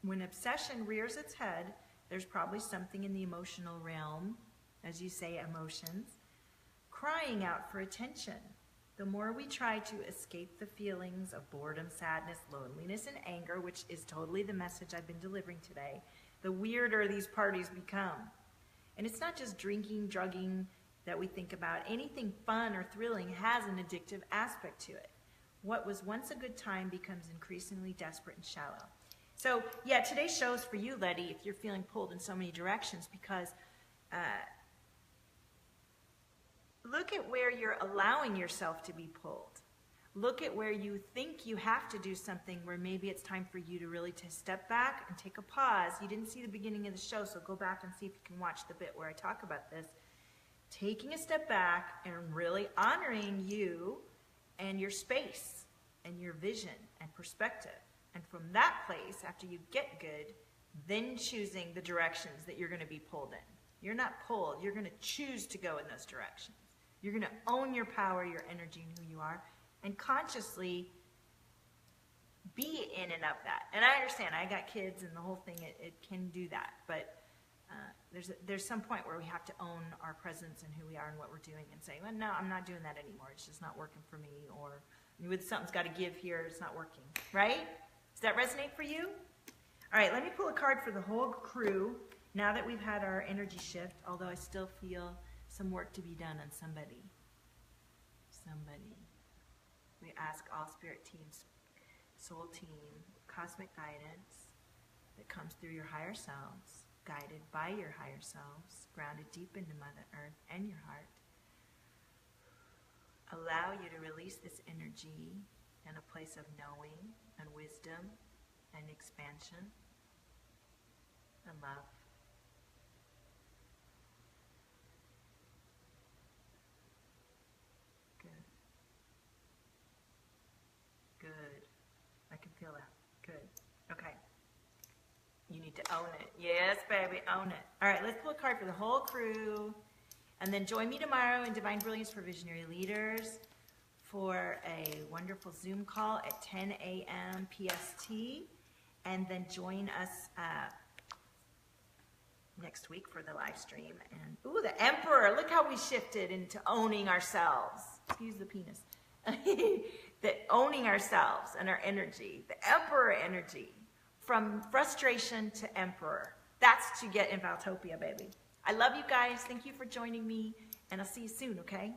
When obsession rears its head, there's probably something in the emotional realm, as you say, emotions, crying out for attention. The more we try to escape the feelings of boredom, sadness, loneliness, and anger, which is totally the message I've been delivering today, the weirder these parties become. And it's not just drinking, drugging that we think about. Anything fun or thrilling has an addictive aspect to it. What was once a good time becomes increasingly desperate and shallow. So, yeah, today's show is for you, Letty, if you're feeling pulled in so many directions, because look at where you're allowing yourself to be pulled. Look at where you think you have to do something where maybe it's time for you to really step back and take a pause. You didn't see the beginning of the show, so go back and see if you can watch the bit where I talk about this. Taking a step back and really honoring you and your space and your vision and perspective. And from that place, after you get good, then choosing the directions that you're going to be pulled in. You're not pulled. You're going to choose to go in those directions. You're going to own your power, your energy, and who you are, and consciously be in and of that. And I understand. I got kids and the whole thing, it can do that. But there's some point where we have to own our presence and who we are and what we're doing and say, well, no, I'm not doing that anymore. It's just not working for me. Or with something's got to give here. It's not working. Right? Does that resonate for you? All right, let me pull a card for the whole crew now that we've had our energy shift, although I still feel some work to be done on somebody. We ask all spirit teams, soul team, cosmic guidance that comes through your higher selves, guided by your higher selves, grounded deep into Mother Earth and your heart. Allow you to release this energy in a place of knowing and wisdom and expansion and love. Good. I can feel that. Good. Okay. You need to own it. Yes, baby, own it. All right, let's pull a card for the whole crew. And then join me tomorrow in Divine Brilliance for Visionary Leaders for a wonderful Zoom call at 10 a.m. PST. And then join us next week for the live stream. And, ooh, the Emperor. Look how we shifted into owning ourselves. Excuse the penis. That owning ourselves and our energy, the Emperor energy, from frustration to emperor. That's to get in Valtopia, baby. I love you guys. Thank you for joining me, and I'll see you soon, okay?